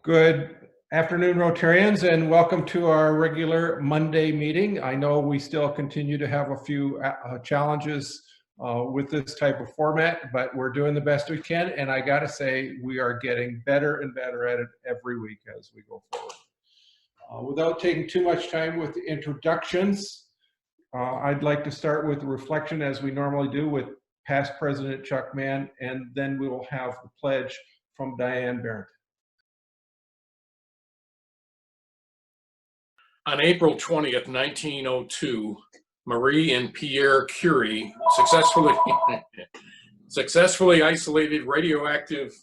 Good afternoon, Rotarians, and welcome to our regular Monday meeting. I know we still continue to have a few challenges with this type of format, but we're doing the best we can, and I gotta say, we are getting better and better at it every week as we go forward. Without taking too much time with the introductions, I'd like to start with a reflection as we normally do with past President Chuck Mann, and then we will have the pledge from Diane Barrett. On April 20th, 1902, Marie and Pierre Curie successfully isolated radioactive.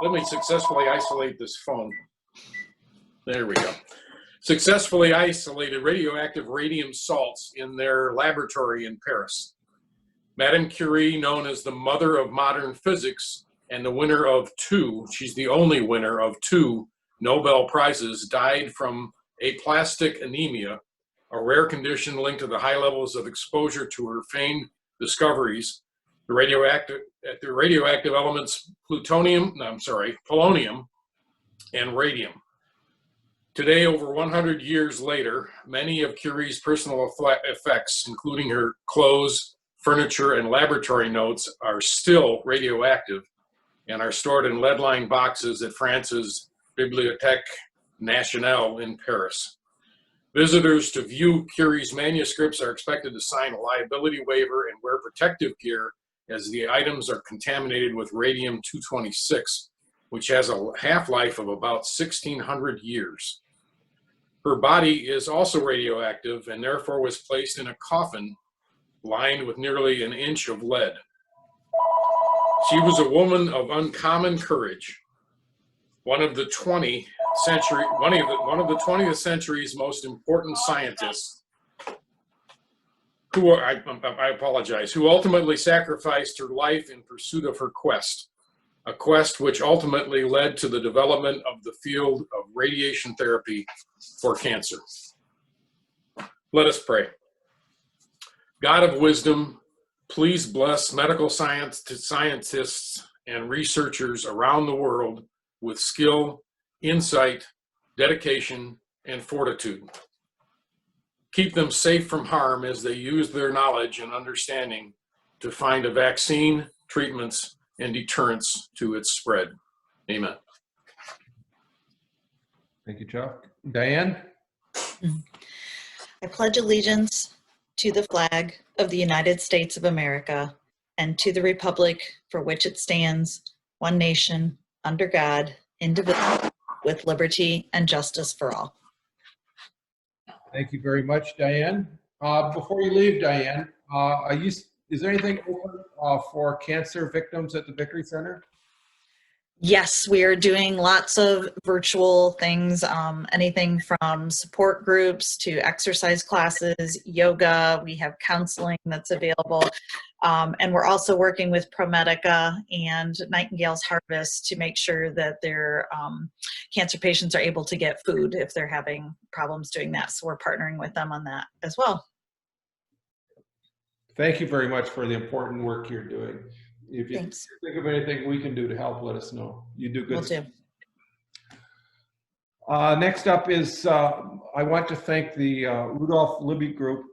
Let me successfully isolate this phone. There we go. Successfully isolated radioactive radium salts in their laboratory in Paris. Madame Curie, known as the mother of modern physics and the winner of she's the only winner of two Nobel Prizes, died from aplastic anemia, a rare condition linked to the high levels of exposure to her famed discoveries, the radioactive elements polonium and radium. Today, over 100 years later, many of Curie's personal effects, including her clothes, furniture, and laboratory notes, are still radioactive and are stored in lead-lined boxes at France's Bibliothèque Nationale in Paris. Visitors to view Curie's manuscripts are expected to sign a liability waiver and wear protective gear as the items are contaminated with radium-226, which has a half-life of about 1,600 years. Her body is also radioactive and therefore was placed in a coffin lined with nearly an inch of lead. She was a woman of uncommon courage. One of the 20th century's most important scientists, who ultimately sacrificed her life in pursuit of her quest, a quest which ultimately led to the development of the field of radiation therapy for cancer. Let us pray. God of wisdom, please bless medical scientists and researchers around the world with skill, insight, dedication, and fortitude. Keep them safe from harm as they use their knowledge and understanding to find a vaccine, treatments, and deterrence to its spread. Amen. Thank you, Chuck. Diane? I pledge allegiance to the flag of the United States of America and to the republic for which it stands, one nation, under God, indivisible, with liberty and justice for all. Thank you very much, Diane. Before you leave, Diane, is there anything open for cancer victims at the Vickery Center? Yes, we are doing lots of virtual things, anything from support groups to exercise classes, yoga. We have counseling that's available. And we're also working with ProMedica and Nightingale's Harvest to make sure that their cancer patients are able to get food if they're having problems doing that. So we're partnering with them on that as well. Thank you very much for the important work you're doing. If you Thanks. think of anything we can do to help, let us know. You do good. Will do. Next up is, I want to thank the Rudolph Libby Group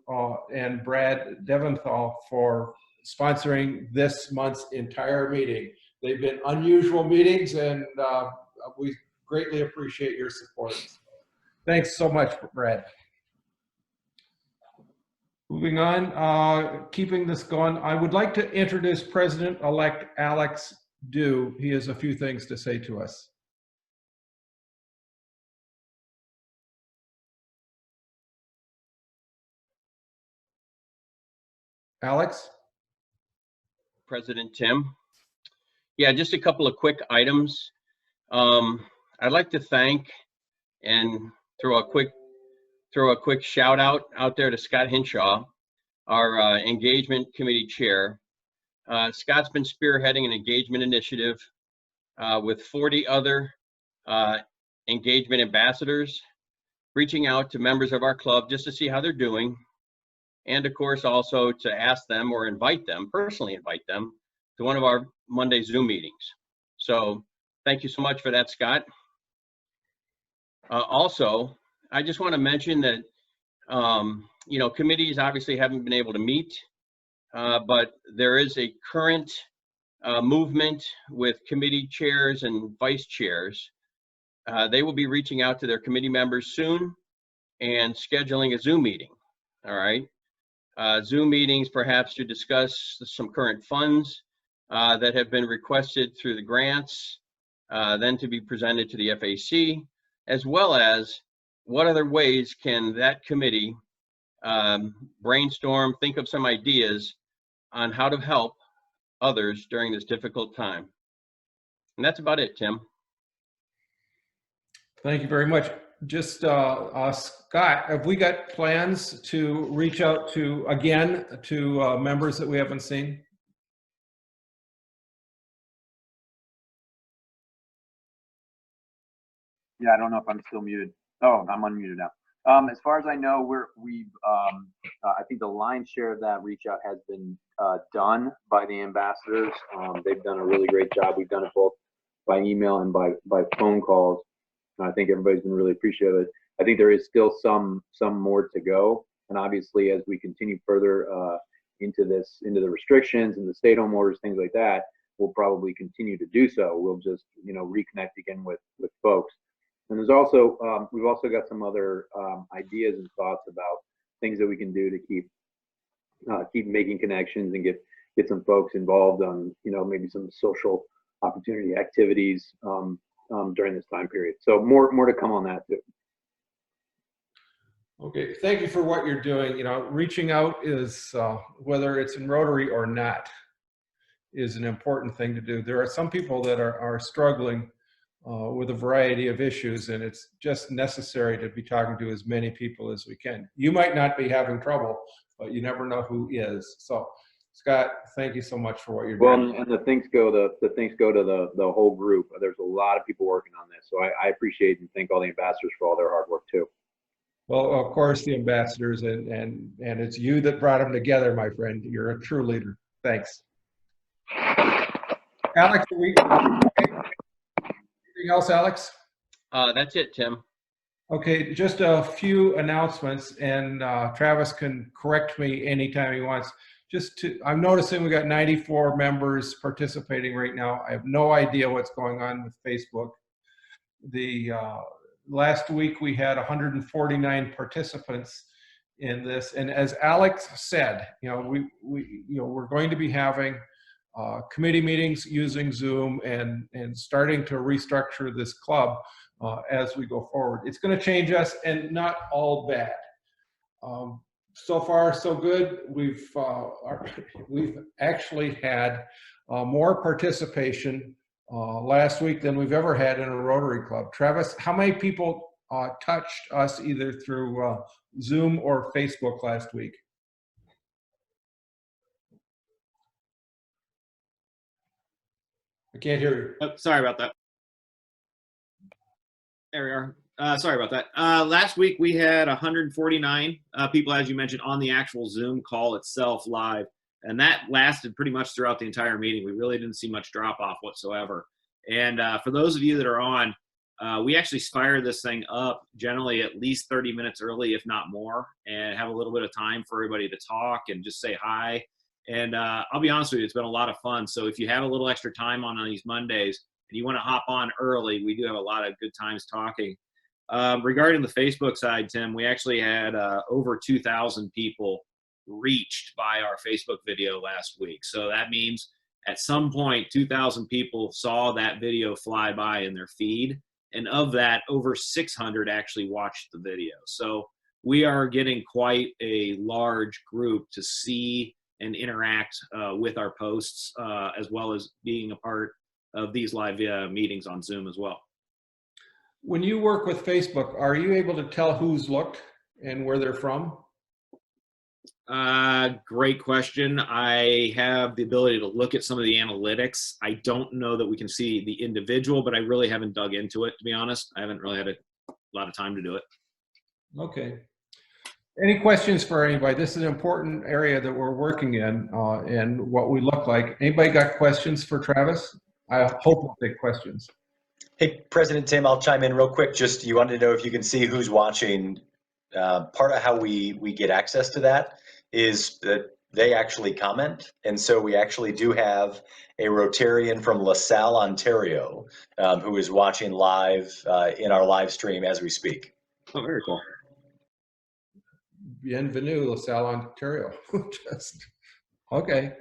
and Brad Deventhal for sponsoring this month's entire meeting. They've been unusual meetings, and we greatly appreciate your support. Thanks so much, Brad. Moving on, keeping this going, I would like to introduce President-elect Alex Dew. He has a few things to say to us. Alex? President Tim. Yeah, just a couple of quick items. I'd like to thank and throw a quick shout out there to Scott Hinshaw, our engagement committee chair. Scott's been spearheading an engagement initiative with 40 other engagement ambassadors, reaching out to members of our club just to see how they're doing, and of course also to ask them or personally invite them to one of our Monday Zoom meetings. So Thank you so much for that, Scott. Also, I just want to mention that, you know, committees obviously haven't been able to meet, but there is a current movement with committee chairs and vice chairs. They will be reaching out to their committee members soon and scheduling a Zoom meeting. All right. Zoom meetings perhaps to discuss some current funds that have been requested through the grants, then to be presented to the FAC, as well as what other ways can that committee brainstorm, think of some ideas on how to help others during this difficult time. And that's about it, Tim. Thank you very much. Just Scott, have we got plans to reach out to, again, to members that we haven't seen? Yeah, I don't know if I'm still muted. Oh, I'm unmuted now. As far as I know, I think the lion's share of that reach out has been done by the ambassadors. They've done a really great job. We've done it both by email and by phone calls. And I think everybody's been really appreciative of it. I think there is still some more to go. And obviously, as we continue further into the restrictions and the stay-at-home orders, things like that, we'll probably continue to do so. We'll just, you know, reconnect again with folks. And there's also, we've also got some other ideas and thoughts about things that we can do to keep making connections and get some folks involved on, you know, maybe some social opportunity activities during this time period. So more to come on that too. Okay, thank you for what you're doing. You know, reaching out is, whether it's in Rotary or not, is an important thing to do. There are some people that are struggling with a variety of issues, and it's just necessary to be talking to as many people as we can. You might not be having trouble, but you never know who is. So, Scott, thank you so much for what you're doing. Well, and the thanks go to the whole group. There's a lot of people working on this, so I appreciate and thank all the ambassadors for all their hard work too. Well, of course, the ambassadors, and it's you that brought them together, my friend. You're a true leader. Thanks. Alex, anything else, Alex? That's it, Tim. Okay, just a few announcements, and Travis can correct me anytime he wants. I'm noticing we got 94 members participating right now. I have no idea what's going on with Facebook. Last week we had 149 participants in this, and as Alex said, you know, we're going to be having committee meetings using Zoom and starting to restructure this club as we go forward. It's going to change us, and not all bad. So far, so good. We've actually had more participation last week than we've ever had in a Rotary Club. Travis, how many people touched us either through Zoom or Facebook last week? I can't hear you. Oh, sorry about that. There we are. Sorry about that. Last week we had 149 people, as you mentioned, on the actual Zoom call itself live. And that lasted pretty much throughout the entire meeting. We really didn't see much drop off whatsoever. And for those of you that are on, we actually fire this thing up generally at least 30 minutes early, if not more, and have a little bit of time for everybody to talk and just say hi. And I'll be honest with you, it's been a lot of fun. So if you have a little extra time on these Mondays and you want to hop on early, we do have a lot of good times talking. Regarding the Facebook side, Tim, we actually had over 2,000 people reached by our Facebook video last week. So that means at some point, 2,000 people saw that video fly by in their feed. And of that, over 600 actually watched the video. So we are getting quite a large group to see and interact with our posts, as well as being a part of these live meetings on Zoom as well. When you work with Facebook, are you able to tell who's looked and where they're from? Great question. I have the ability to look at some of the analytics. I don't know that we can see the individual, but I really haven't dug into it, to be honest. I haven't really had a lot of time to do it. Okay. Any questions for anybody? This is an important area that we're working in and what we look like. Anybody got questions for Travis? I hope we'll take questions. Hey, President Tim, I'll chime in real quick. Just you wanted to know if you can see who's watching. Part of how we get access to that is that they actually comment. And so we actually do have a Rotarian from LaSalle, Ontario, who is watching live in our live stream as we speak. Oh, very cool. Bienvenue, LaSalle, Ontario. Okay.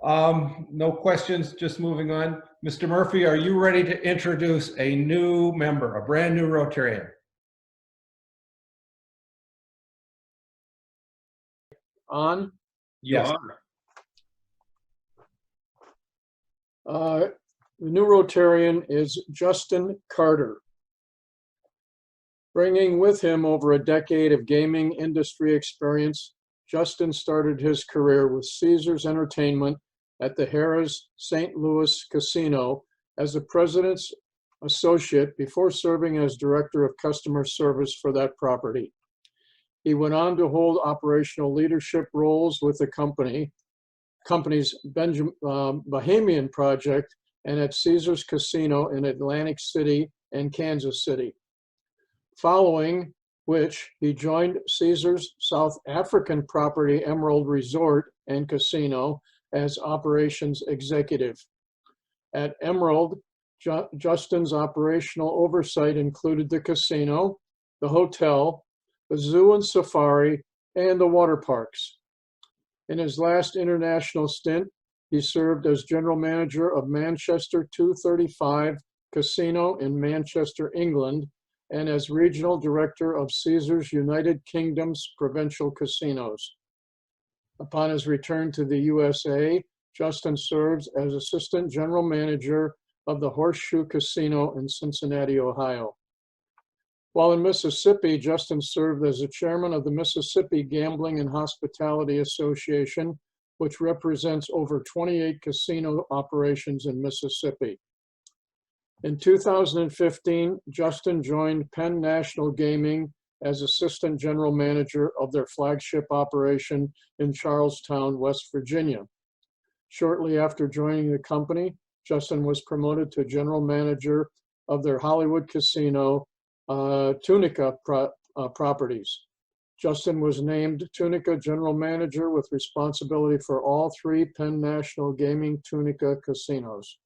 No questions, just moving on. Mr. Murphy, are you ready to introduce a new member, a brand new Rotarian? On? You Yes. are. The new Rotarian is Justin Carter. Bringing with him over a decade of gaming industry experience, Justin started his career with Caesars Entertainment at the Harrah's St. Louis Casino as the president's associate before serving as director of customer service for that property. He went on to hold operational leadership roles with the company's Bahamian project and at Caesars Casino in Atlantic City and Kansas City. Following which, he joined Caesars South African property Emerald Resort and Casino as operations executive. At Emerald, Justin's operational oversight included the casino, the hotel, the zoo and safari, and the water parks. In his last international stint, he served as general manager of Manchester 235 Casino in Manchester, England, and as regional director of Caesars United Kingdom's provincial casinos. Upon his return to the USA, Justin serves as assistant general manager of the Horseshoe Casino in Cincinnati, Ohio. While in Mississippi, Justin served as the chairman of the Mississippi Gambling and Hospitality Association, which represents over 28 casino operations in Mississippi. In 2015, Justin joined Penn National Gaming as assistant general manager of their flagship operation in Charlestown, West Virginia. Shortly after joining the company, Justin was promoted to general manager of their Hollywood Casino, Tunica properties. Justin was named Tunica general manager with responsibility for all 3 Penn National Gaming Tunica casinos.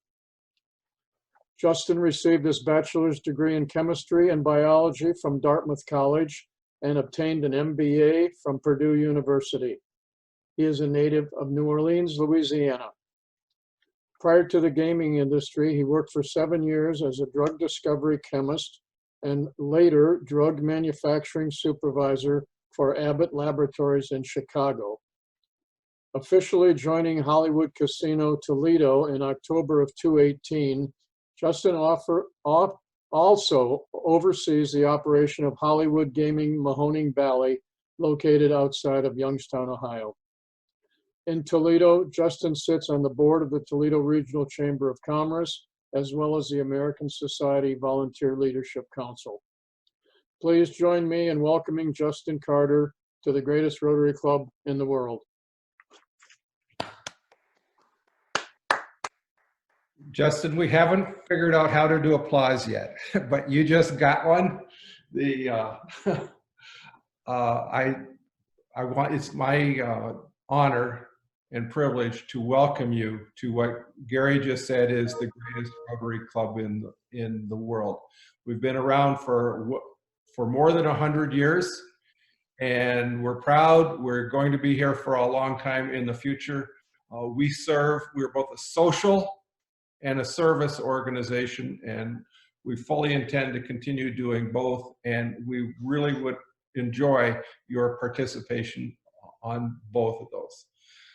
Justin received his bachelor's degree in chemistry and biology from Dartmouth College and obtained an MBA from Purdue University. He is a native of New Orleans, Louisiana. Prior to the gaming industry, he worked for 7 years as a drug discovery chemist and later drug manufacturing supervisor for Abbott Laboratories in Chicago. Officially joining Hollywood Casino Toledo in October of 2018, Justin also oversees the operation of Hollywood Gaming Mahoning Valley, located outside of Youngstown, Ohio. In Toledo, Justin sits on the board of the Toledo Regional Chamber of Commerce, as well as the American Society Volunteer Leadership Council. Please join me in welcoming Justin Carter to the greatest Rotary Club in the world. Justin, we haven't figured out how to do applause yet, but you just got one. It's my honor and privilege to welcome you to what Gary just said is the greatest Rotary Club in the world. We've been around for more than 100 years, and we're proud. We're going to be here for a long time in the future. We're both a social and a service organization, and we fully intend to continue doing both, and we really would enjoy your participation on both of those.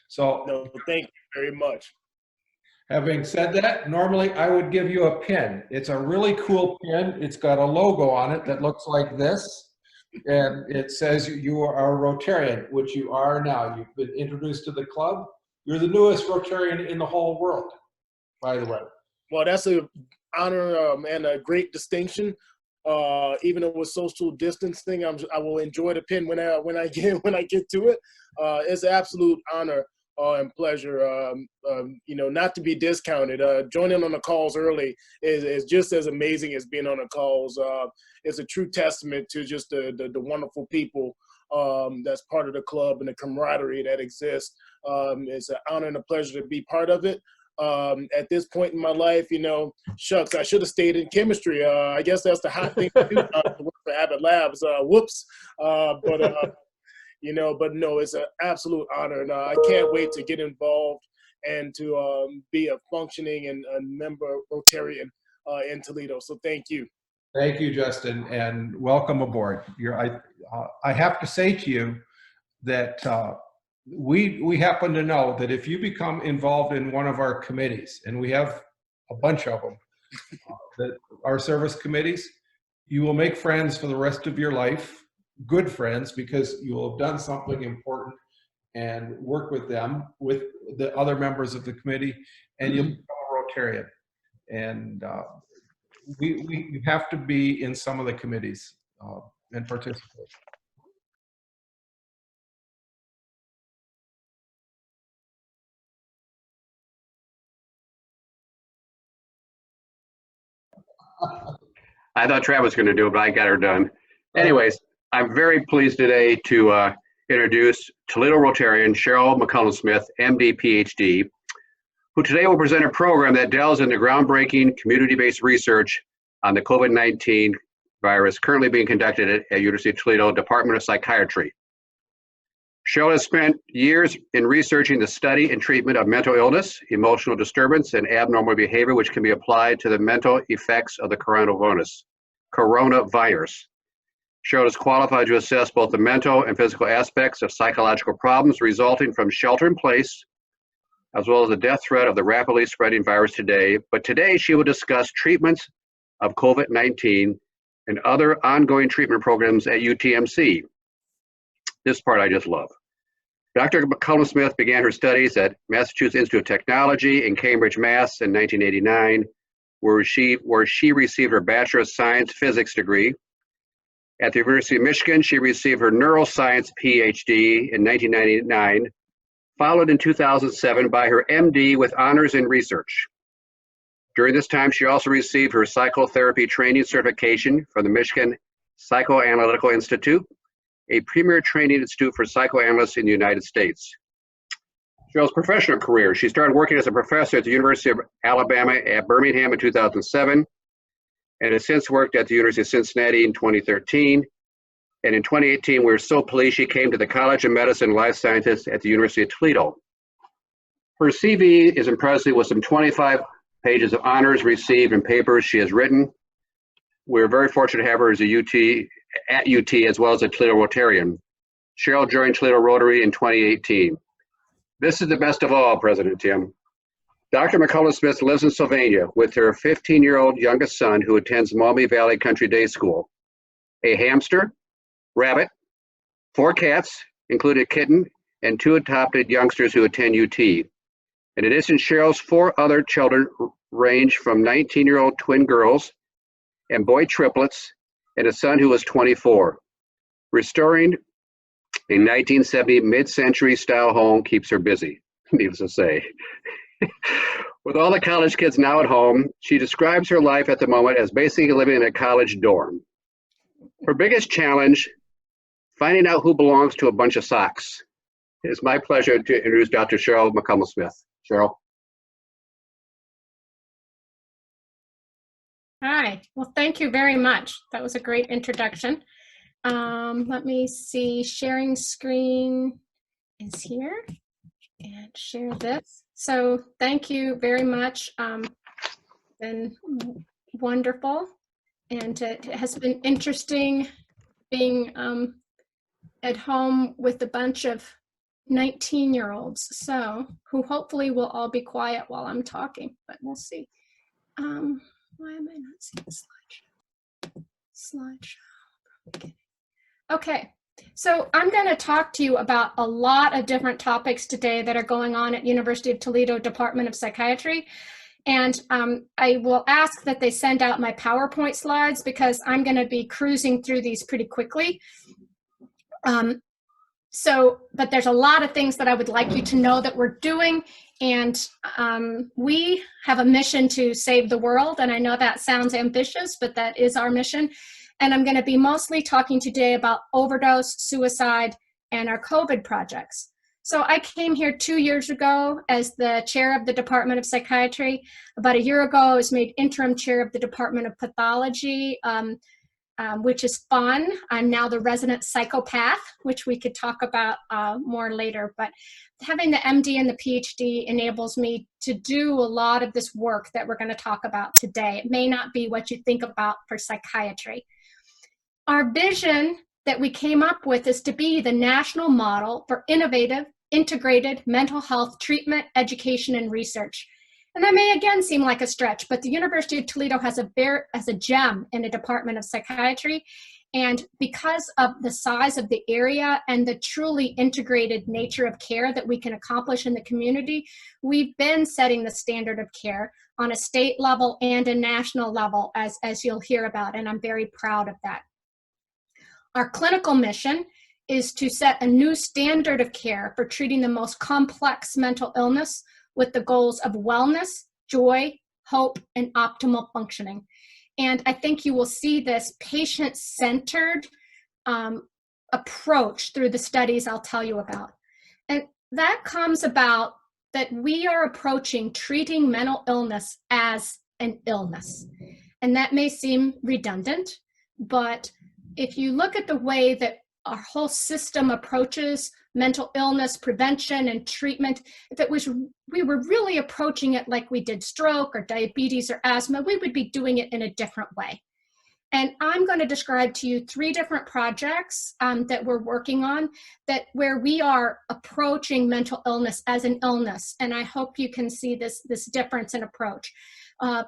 So, no, thank you very much. Having said that, normally I would give you a pin. It's a really cool pin. It's got a logo on it that looks like this, and it says you are a Rotarian, which you are now. You've been introduced to the club. You're the newest Rotarian in the whole world, by the way. Well, that's an honor and a great distinction. Even though with social distancing, I will enjoy the pin when I get to it. It's an absolute honor. and pleasure. You know, not to be discounted. Joining on the calls early is just as amazing as being on the calls. It's a true testament to just the wonderful people that's part of the club and the camaraderie that exists. It's an honor and a pleasure to be part of it. At this point in my life, you know, shucks, I should have stayed in chemistry. I guess that's the hot thing to do to work for Abbott Labs. Whoops. You know, but no, it's an absolute honor, and I can't wait to get involved and to be a functioning and a member Rotarian in Toledo. So thank you. Thank you, Justin, and welcome aboard. I have to say to you that we happen to know that if you become involved in one of our committees, and we have a bunch of them, that our service committees, you will make friends for the rest of your life. Good friends, because you will have done something important and work with them, with the other members of the committee, and you'll become a Rotarian. And we have to be in some of the committees and participate. I thought Travis was going to do it, but I got her done. Anyways, I'm very pleased today to introduce Toledo Rotarian Cheryl McCullumsmith, MD, PhD, who today will present a program that delves into groundbreaking community-based research on the COVID-19 virus currently being conducted at University of Toledo Department of Psychiatry. Cheryl has spent years in researching the study and treatment of mental illness, emotional disturbance, and abnormal behavior, which can be applied to the mental effects of the coronavirus. Cheryl is qualified to assess both the mental and physical aspects of psychological problems resulting from shelter in place, as well as the death threat of the rapidly spreading virus today. But today she will discuss treatments of COVID-19 and other ongoing treatment programs at UTMC. This part I just love. Dr. McCullumsmith began her studies at Massachusetts Institute of Technology in Cambridge, Mass. In 1989, where she received her Bachelor of Science Physics degree. At the University of Michigan, she received her Neuroscience PhD in 1999, followed in 2007 by her MD with honors in research. During this time, she also received her Psychotherapy Training Certification from the Michigan Psychoanalytic Institute, a premier training institute for psychoanalysts in the United States. Cheryl's professional career: she started working as a professor at the University of Alabama at Birmingham in 2007, and has since worked at the University of Cincinnati in 2013. And in 2018, we're so pleased she came to the College of Medicine and Life Sciences at the University of Toledo. Her CV is impressive, with some 25 pages of honors received and papers she has written. We're very fortunate to have her as at UT as well as a Toledo Rotarian. Cheryl joined Toledo Rotary in 2018. This is the best of all, President Tim. Dr. McCullumsmith lives in Sylvania with her 15-year-old youngest son, who attends Maumee Valley Country Day School. A hamster, rabbit, 4 cats, including a kitten, and 2 adopted youngsters who attend UT. In addition, Cheryl's 4 other children range from 19-year-old twin girls and boy triplets, and a son who was 24. Restoring a 1970 mid-century style home keeps her busy, needless to say. With all the college kids now at home, she describes her life at the moment as basically living in a college dorm. Her biggest challenge: finding out who belongs to a bunch of socks. It is my pleasure to introduce Dr. Cheryl McCullumsmith. Cheryl. Hi, well, thank you very much. That was a great introduction. Let me see, sharing screen is here, and share this. So thank you very much. Been wonderful, and it has been interesting being at home with a bunch of 19-year-olds, so who hopefully will all be quiet while I'm talking, but we'll see. Why am I not seeing the slideshow? Okay, so I'm going to talk to you about a lot of different topics today that are going on at University of Toledo Department of Psychiatry. And I will ask that they send out my PowerPoint slides, because I'm going to be cruising through these pretty quickly. but there's a lot of things that I would like you to know that we're doing. And we have a mission to save the world. And I know that sounds ambitious, but that is our mission. And I'm going to be mostly talking today about overdose, suicide, and our COVID projects. So I came here 2 years ago as the chair of the Department of Psychiatry. About a year ago, I was made interim chair of the Department of Pathology, which is fun. I'm now the resident psychopath, which we could talk about more later. But having the MD and the PhD enables me to do a lot of this work that we're going to talk about today. It may not be what you think about for psychiatry. Our vision that we came up with is to be the national model for innovative, integrated mental health treatment, education, and research. And that may again seem like a stretch, but the University of Toledo has a gem in the Department of Psychiatry. And because of the size of the area and the truly integrated nature of care that we can accomplish in the community, we've been setting the standard of care on a state level and a national level, as you'll hear about, and I'm very proud of that. Our clinical mission is to set a new standard of care for treating the most complex mental illness with the goals of wellness, joy, hope, and optimal functioning. And I think you will see this patient-centered approach through the studies I'll tell you about. And that comes about that we are approaching treating mental illness as an illness. And that may seem redundant, but if you look at the way that our whole system approaches mental illness prevention and treatment, if we were really approaching it like we did stroke or diabetes or asthma, we would be doing it in a different way. And I'm going to describe to you 3 different projects that we're working on where we are approaching mental illness as an illness. And I hope you can see this difference in approach.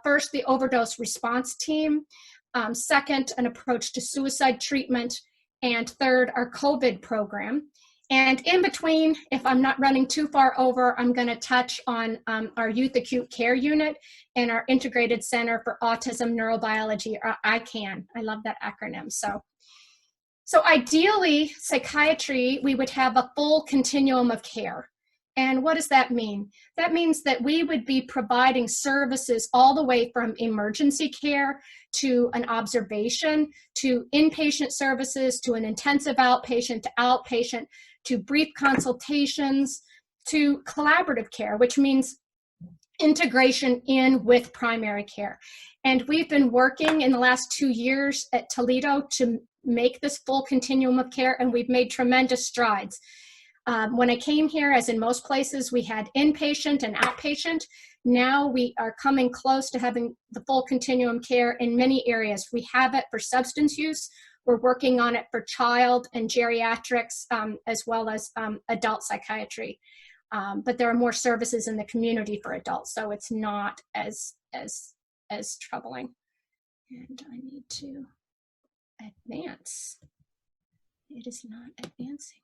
First, the overdose response team. Second, an approach to suicide treatment. And third, our COVID program. And in between, if I'm not running too far over, I'm going to touch on our Youth Acute Care Unit and our Integrated Center for Autism Neurobiology, or ICAN. I love that acronym. So ideally, psychiatry, we would have a full continuum of care. And what does that mean? That means that we would be providing services all the way from emergency care to an observation, to inpatient services, to an intensive outpatient, to outpatient, to brief consultations, to collaborative care, which means integration in with primary care. And we've been working in the last 2 years at Toledo to make this full continuum of care, and we've made tremendous strides. When I came here, as in most places, we had inpatient and outpatient. Now we are coming close to having the full continuum care in many areas. We have it for substance use. We're working on it for child and geriatrics, as well as adult psychiatry. But there are more services in the community for adults, so it's not as troubling. And I need to advance. It is not advancing.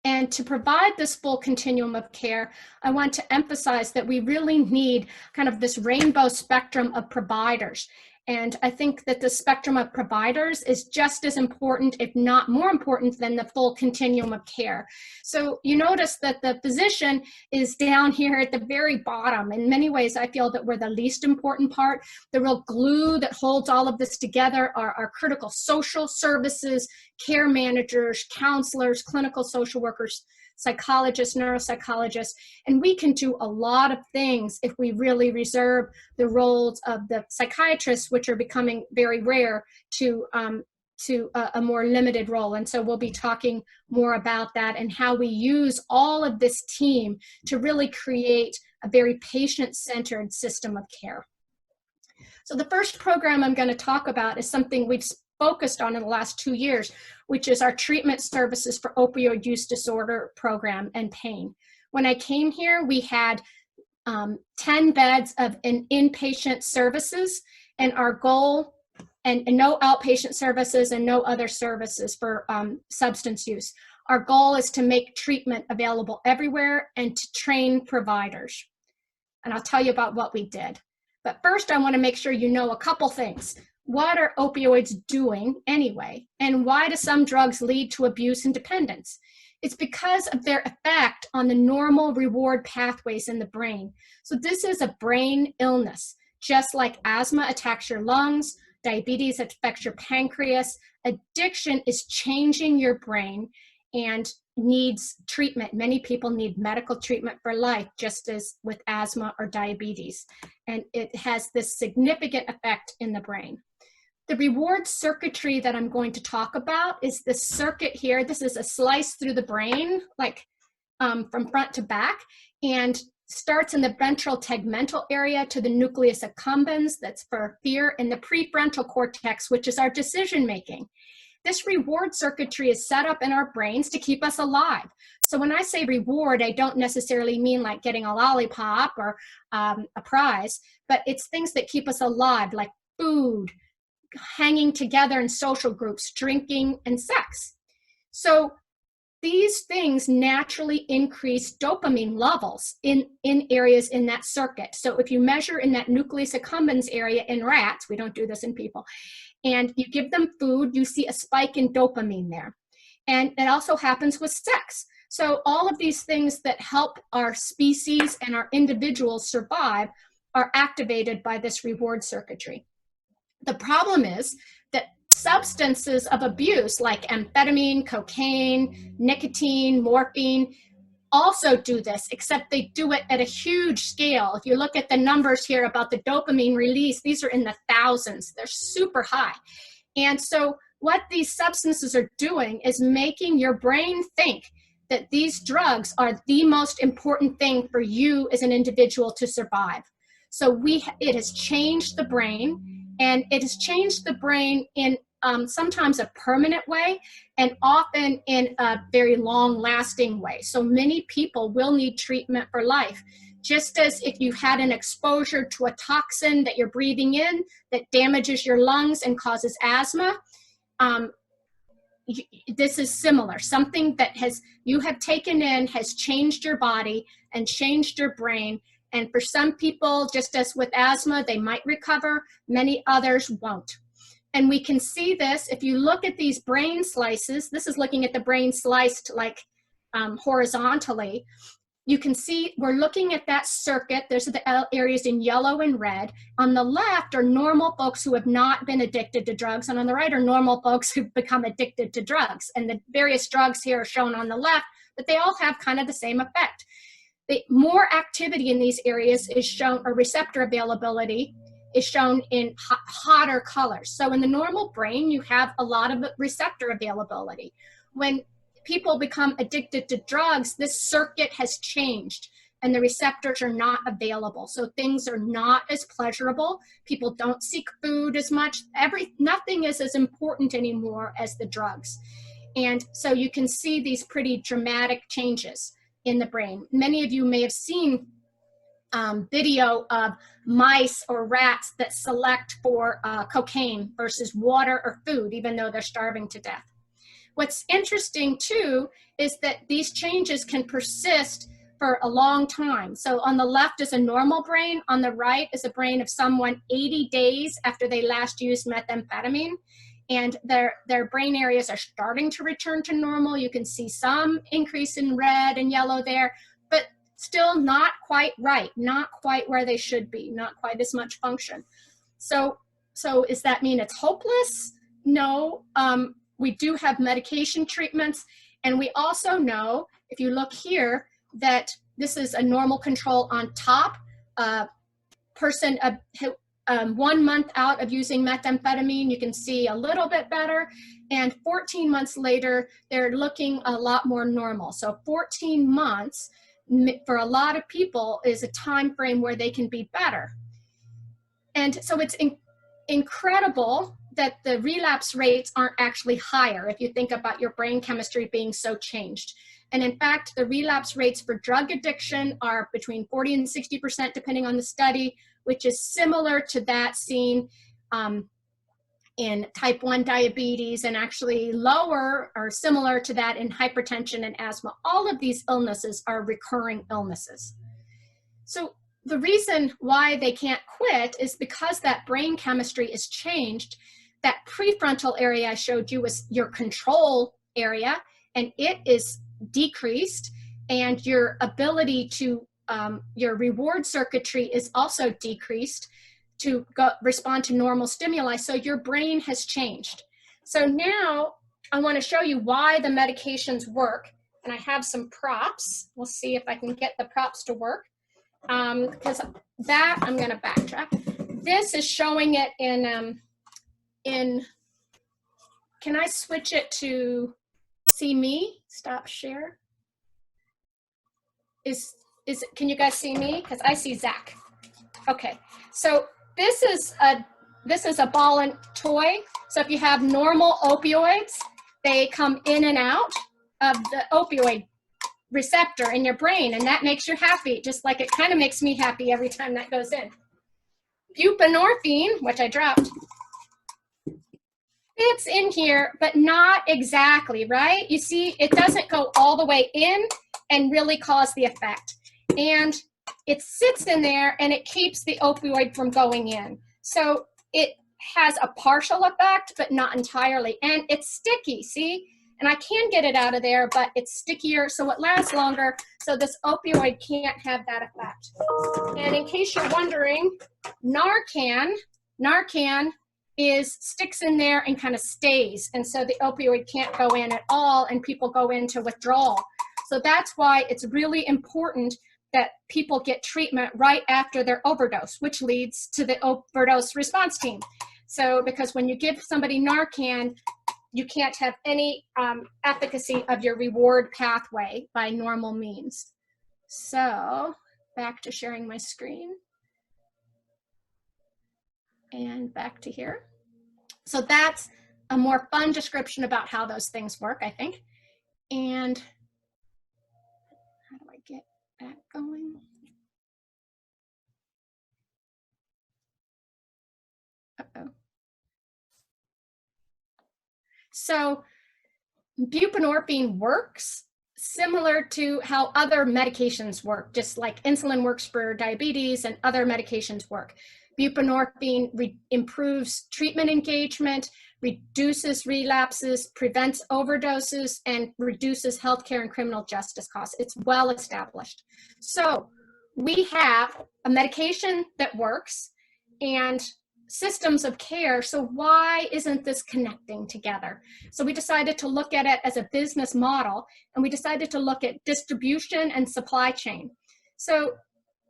And to provide this full continuum of care, I want to emphasize that we really need kind of this rainbow spectrum of providers. And I think that the spectrum of providers is just as important, if not more important, than the full continuum of care. So you notice that the physician is down here at the very bottom. In many ways, I feel that we're the least important part. The real glue that holds all of this together are our critical social services, care managers, counselors, clinical social workers, psychologists, neuropsychologists, and we can do a lot of things if we really reserve the roles of the psychiatrists, which are becoming very rare, to a more limited role. And so we'll be talking more about that and how we use all of this team to really create a very patient-centered system of care. So the first program I'm going to talk about is something we've focused on in the last 2 years, which is our treatment services for opioid use disorder program and pain. When I came here, we had 10 beds of inpatient services, and our goal, and no outpatient services and no other services for substance use. Our goal is to make treatment available everywhere and to train providers. And I'll tell you about what we did. But first, I want to make sure you know a couple things. what are opioids doing anyway? And why do some drugs lead to abuse and dependence? It's because of their effect on the normal reward pathways in the brain. So this is a brain illness, just like asthma attacks your lungs, diabetes affects your pancreas. Addiction is changing your brain and needs treatment. Many people need medical treatment for life, just as with asthma or diabetes. And it has this significant effect in the brain. The reward circuitry that I'm going to talk about is this circuit here. This is a slice through the brain, like from front to back, and starts in the ventral tegmental area to the nucleus accumbens, that's for fear, and the prefrontal cortex, which is our decision making. This reward circuitry is set up in our brains to keep us alive. So when I say reward, I don't necessarily mean like getting a lollipop or a prize, but it's things that keep us alive, like food, hanging together in social groups, drinking, and sex. So these things naturally increase dopamine levels in areas in that circuit. So if you measure in that nucleus accumbens area in rats, we don't do this in people, and you give them food, you see a spike in dopamine there. And it also happens with sex. So all of these things that help our species and our individuals survive are activated by this reward circuitry. The problem is that substances of abuse like amphetamine, cocaine, nicotine, morphine also do this, except they do it at a huge scale. If you look at the numbers here about the dopamine release, these are in the thousands. They're super high. And so what these substances are doing is making your brain think that these drugs are the most important thing for you as an individual to survive. So it has changed the brain, and it has changed the brain in sometimes a permanent way and often in a very long-lasting way. So many people will need treatment for life. Just as if you had an exposure to a toxin that you're breathing in that damages your lungs and causes asthma, this is similar. Something that you have taken in has changed your body and changed your brain. And for some people, just as with asthma, they might recover. Many others won't. And we can see this if you look at these brain slices. This is looking at the brain sliced like horizontally. You can see we're looking at that circuit. There's the areas in yellow and red. On the left are normal folks who have not been addicted to drugs, and on the right are normal folks who've become addicted to drugs. And the various drugs here are shown on the left, but they all have kind of the same effect. The more activity in these areas is shown, or receptor availability is shown in hotter colors. So in the normal brain, you have a lot of receptor availability. When people become addicted to drugs, this circuit has changed and the receptors are not available. So things are not as pleasurable. People don't seek food as much. Nothing is as important anymore as the drugs. And so you can see these pretty dramatic changes in the brain. Many of you may have seen video of mice or rats that select for cocaine versus water or food, even though they're starving to death. What's interesting too is that these changes can persist for a long time. So on the left is a normal brain, on the right is a brain of someone 80 days after they last used methamphetamine, and their brain areas are starting to return to normal. You can see some increase in red and yellow there, but still not quite right, not quite where they should be, not quite as much function. So does that mean it's hopeless? No. We do have medication treatments, and we also know, if you look here, that this is a normal control on top. Person 1 month out of using methamphetamine, you can see a little bit better, and 14 months later, they're looking a lot more normal. So 14 months for a lot of people is a time frame where they can be better. And so it's incredible that the relapse rates aren't actually higher if you think about your brain chemistry being so changed. And in fact, the relapse rates for drug addiction are between 40 and 60% depending on the study, which is similar to that seen in type 1 diabetes, and actually lower or similar to that in hypertension and asthma. All of these illnesses are recurring illnesses. So the reason why they can't quit is because that brain chemistry is changed. That prefrontal area I showed you was your control area, and it is decreased, and your ability to, your reward circuitry is also decreased to respond to normal stimuli. So your brain has changed. So now I want to show you why the medications work. And I have some props. We'll see if I can get the props to work. Because that, I'm going to backtrack. This is showing it in, can I switch it to see me? Stop share. Can you guys see me? Because I see Zach. Okay, so this is a ball and toy. So if you have normal opioids, they come in and out of the opioid receptor in your brain, and that makes you happy, just like it kind of makes me happy every time that goes in. Buprenorphine, which I dropped, it's in here, but not exactly, right? You see, it doesn't go all the way in and really cause the effect. And it sits in there and it keeps the opioid from going in. So it has a partial effect, but not entirely. And it's sticky, see? And I can get it out of there, but it's stickier, so it lasts longer. So this opioid can't have that effect. And in case you're wondering, Narcan sticks in there and kind of stays. And so the opioid can't go in at all, and people go into withdrawal. So that's why it's really important that people get treatment right after their overdose, which leads to the overdose response team. So because when you give somebody Narcan, you can't have any efficacy of your reward pathway by normal means. So back to sharing my screen. And back to here. So that's a more fun description about how those things work, I think. And how do I get that going? Uh-oh. So buprenorphine works similar to how other medications work, just like insulin works for diabetes and other medications work. Buprenorphine improves treatment engagement, reduces relapses, prevents overdoses, and reduces healthcare and criminal justice costs. It's well established. So we have a medication that works and systems of care. So why isn't this connecting together? So we decided to look at it as a business model, and we decided to look at distribution and supply chain. So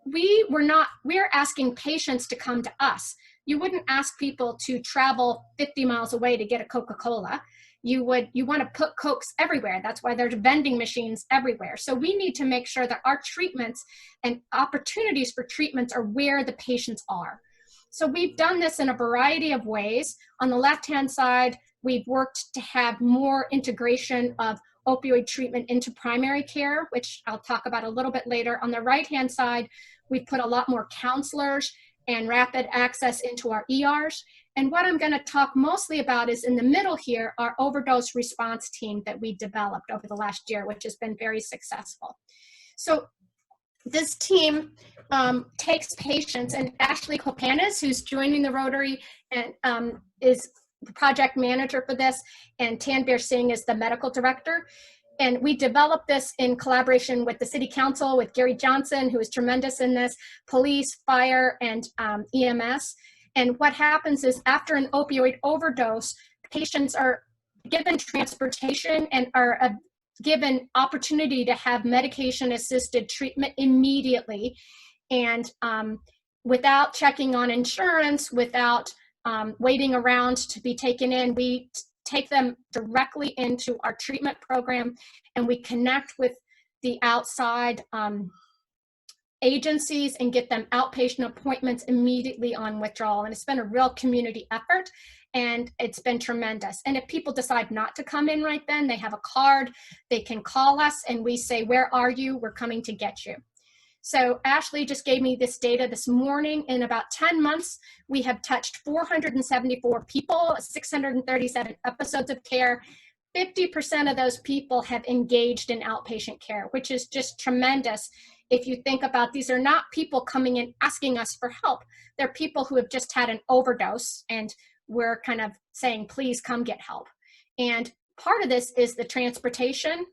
we're asking patients to come to us. You wouldn't ask people to travel 50 miles away to get a Coca-Cola. You want to put Cokes everywhere. That's why there's vending machines everywhere. So we need to make sure that our treatments and opportunities for treatments are where the patients are. So we've done this in a variety of ways. On the left-hand side, we've worked to have more integration of opioid treatment into primary care, which I'll talk about a little bit later. On the right-hand side, we've put a lot more counselors and rapid access into our ERs. And what I'm going to talk mostly about is in the middle here, our overdose response team that we developed over the last year, which has been very successful. So this team takes patients, and Ashley Kopanis, who's joining the Rotary and is the project manager for this, and Tanvir Singh is the medical director. And we developed this in collaboration with the City Council, with Gary Johnson, who is tremendous in this, police, fire, and EMS. And what happens is after an opioid overdose, patients are given transportation and are given opportunity to have medication-assisted treatment immediately, and without checking on insurance, without waiting around to be taken in. We take them directly into our treatment program, and we connect with the outside agencies and get them outpatient appointments immediately on withdrawal. And it's been a real community effort, and it's been tremendous. And if people decide not to come in right then, they have a card, they can call us, and we say, where are you? We're coming to get you. So Ashley just gave me this data this morning. In about 10 months, we have touched 474 people, 637 episodes of care. 50% of those people have engaged in outpatient care, which is just tremendous. if you think about, these are not people coming in asking us for help. They're people who have just had an overdose, and we're kind of saying, please come get help. And part of this is the transportation,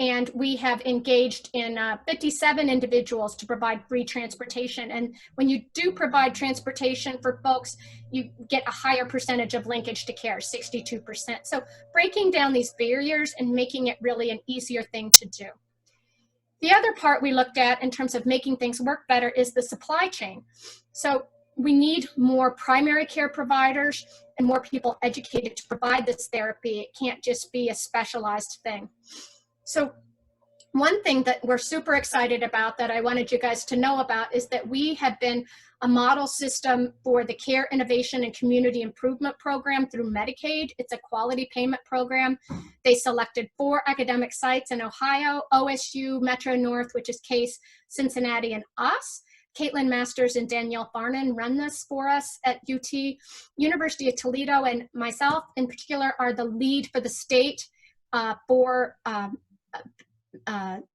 and we have engaged in 57 individuals to provide free transportation. And when you do provide transportation for folks, you get a higher percentage of linkage to care, 62%. So breaking down these barriers and making it really an easier thing to do. The other part we looked at in terms of making things work better is the supply chain. So we need more primary care providers and more people educated to provide this therapy. It can't just be a specialized thing. So one thing that we're super excited about that I wanted you guys to know about is that we have been a model system for the Care Innovation and Community Improvement Program through Medicaid. It's a quality payment program. They selected 4 academic sites in Ohio, OSU, Metro North, which is Case, Cincinnati, and us. Caitlin Masters and Danielle Farnan run this for us at UT. University of Toledo and myself in particular are the lead for the state for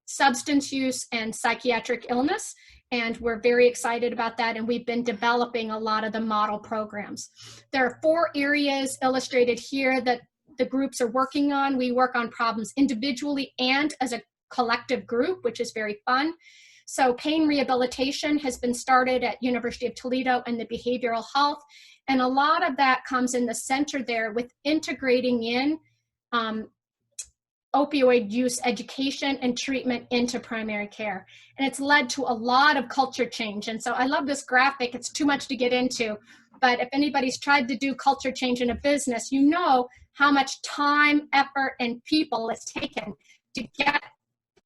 substance use and psychiatric illness. And we're very excited about that. And we've been developing a lot of the model programs. There are 4 areas illustrated here that the groups are working on. We work on problems individually and as a collective group, which is very fun. So pain rehabilitation has been started at University of Toledo and the behavioral health. And a lot of that comes in the center there with integrating in opioid use education and treatment into primary care. And it's led to a lot of culture change. And so I love this graphic. It's too much to get into, but if anybody's tried to do culture change in a business, you know how much time, effort, and people it's taken to get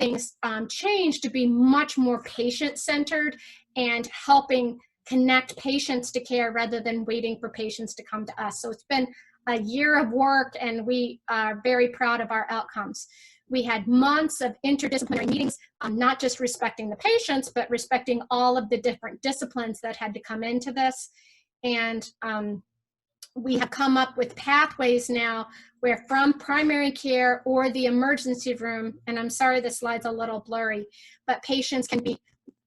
things changed to be much more patient-centered and helping connect patients to care rather than waiting for patients to come to us. So it's been a year of work, and we are very proud of our outcomes. We had months of interdisciplinary meetings, not just respecting the patients, but respecting all of the different disciplines that had to come into this. And we have come up with pathways now where from primary care or the emergency room, and I'm sorry the slide's a little blurry, but patients can be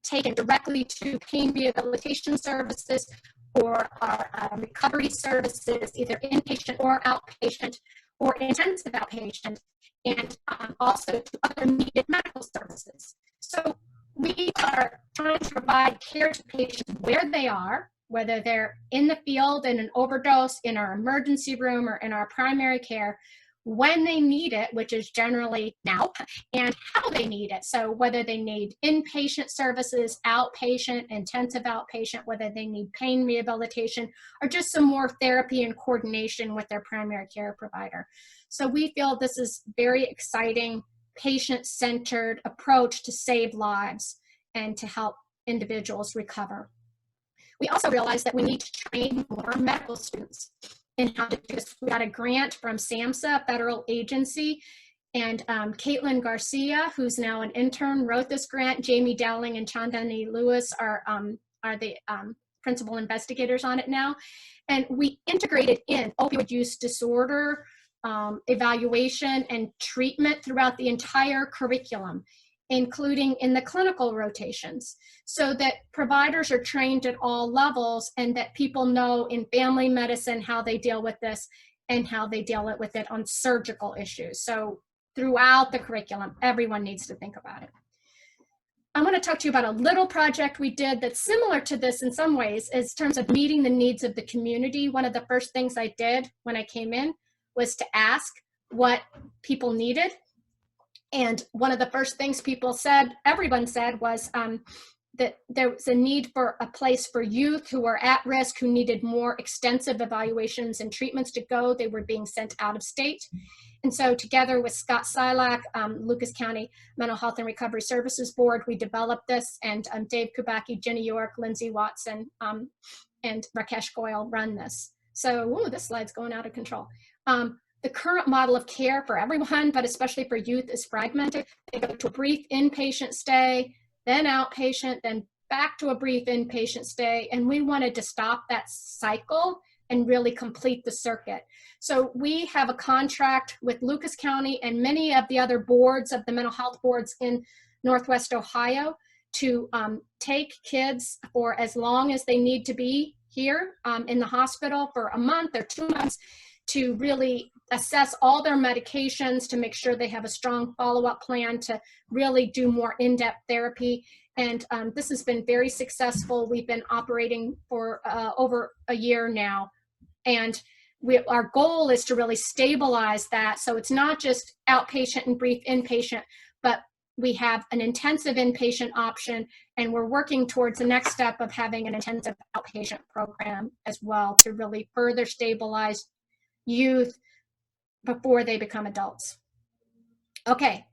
taken directly to pain rehabilitation services or our recovery services, either inpatient or outpatient or intensive outpatient, and also to other needed medical services. So we are trying to provide care to patients where they are, whether they're in the field in an overdose, in our emergency room, or in our primary care, when they need it, which is generally now, and how they need it. So whether they need inpatient services, outpatient, intensive outpatient, whether they need pain rehabilitation, or just some more therapy and coordination with their primary care provider. So we feel this is very exciting, patient-centered approach to save lives and to help individuals recover. We also realized that we need to train more medical students in how to do this. We got a grant from SAMHSA, a federal agency, and Caitlin Garcia, who's now an intern, wrote this grant. Jamie Dowling and Chandani Lewis are the principal investigators on it now. And we integrated in opioid use disorder evaluation and treatment throughout the entire curriculum, including in the clinical rotations, so that providers are trained at all levels and that people know in family medicine how they deal with this and how they deal with it on surgical issues. So throughout the curriculum, everyone needs to think about it. I want to talk to you about a little project we did that's similar to this in some ways, in terms of meeting the needs of the community. One of the first things I did when I came in was to ask what people needed. And one of the first things people said, everyone said, was that there was a need for a place for youth who were at risk, who needed more extensive evaluations and treatments to go. They were being sent out of state. And so together with Scott Silak, Lucas County Mental Health and Recovery Services Board, we developed this, and Dave Kubacki, Jenny York, Lindsay Watson, and Rakesh Goyal run this. So, ooh, this slide's going out of control. The current model of care for everyone, but especially for youth, is fragmented. They go to a brief inpatient stay, then outpatient, then back to a brief inpatient stay. And we wanted to stop that cycle and really complete the circuit. So we have a contract with Lucas County and many of the other boards of the mental health boards in Northwest Ohio to take kids for as long as they need to be here in the hospital for a month or 2 months to really assess all their medications, to make sure they have a strong follow-up plan, to really do more in-depth therapy. And this has been very successful. We've been operating for over a year now. And our goal is to really stabilize that. So it's not just outpatient and brief inpatient, but we have an intensive inpatient option, and we're working towards the next step of having an intensive outpatient program as well to really further stabilize youth before they become adults. Okay,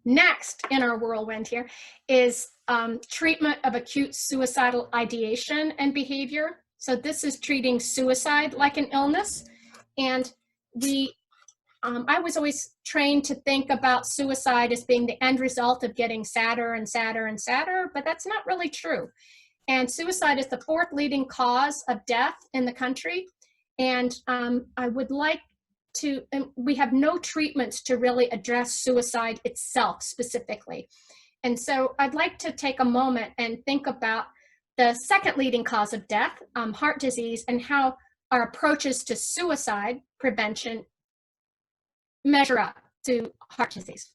next in our whirlwind here is treatment of acute suicidal ideation and behavior. So this is treating suicide like an illness. And I was always trained to think about suicide as being the end result of getting sadder and sadder and sadder, but that's not really true. And suicide is the 4th leading cause of death in the country. And I would like to, we have no treatments to really address suicide itself specifically. And so I'd like to take a moment and think about the 2nd leading cause of death, heart disease, and how our approaches to suicide prevention measure up to heart disease.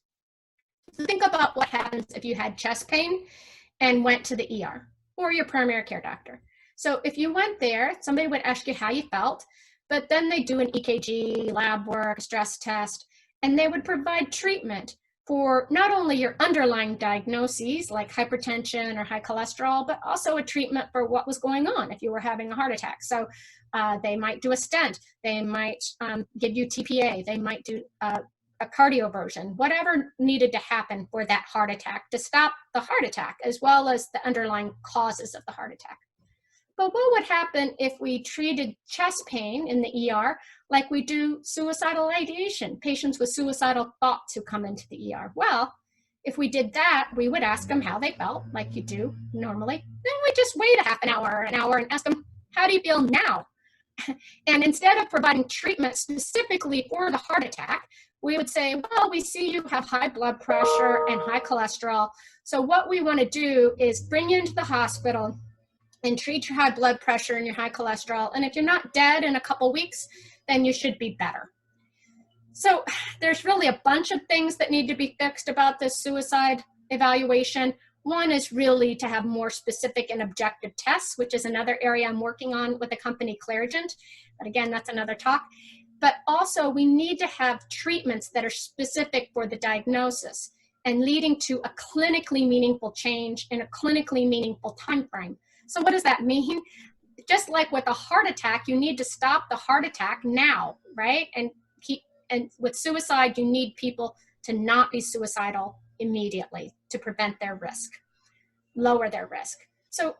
So think about what happens if you had chest pain and went to the ER or your primary care doctor. So if you went there, somebody would ask you how you felt, but then they do an EKG, lab work, stress test, and they would provide treatment for not only your underlying diagnoses like hypertension or high cholesterol, but also a treatment for what was going on if you were having a heart attack. So they might do a stent, they might give you TPA, they might do a cardioversion, whatever needed to happen for that heart attack to stop the heart attack, as well as the underlying causes of the heart attack. But what would happen if we treated chest pain in the ER like we do suicidal ideation, patients with suicidal thoughts who come into the ER? Well, if we did that, we would ask them how they felt, like you do normally. Then we just wait a half an hour, and ask them, how do you feel now? And instead of providing treatment specifically for the heart attack, we would say, well, we see you have high blood pressure and high cholesterol. So what we want to do is bring you into the hospital and treat your high blood pressure and your high cholesterol. And if you're not dead in a couple weeks, then you should be better. So there's really a bunch of things that need to be fixed about this suicide evaluation. One is really to have more specific and objective tests, which is another area I'm working on with the company Clarigent. But again, that's another talk. But also we need to have treatments that are specific for the diagnosis and leading to a clinically meaningful change in a clinically meaningful time frame. So what does that mean? Just like with a heart attack, you need to stop the heart attack now, right? And with suicide, you need people to not be suicidal immediately to prevent their risk, lower their risk. So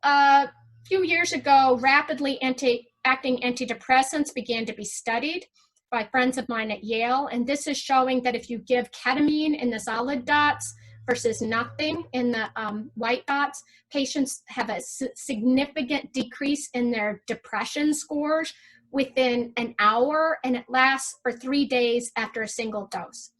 a few years ago, rapidly acting antidepressants began to be studied by friends of mine at Yale. And this is showing that if you give ketamine in the solid dots versus nothing in the white dots, patients have a significant decrease in their depression scores within an hour, and it lasts for 3 days after a single dose.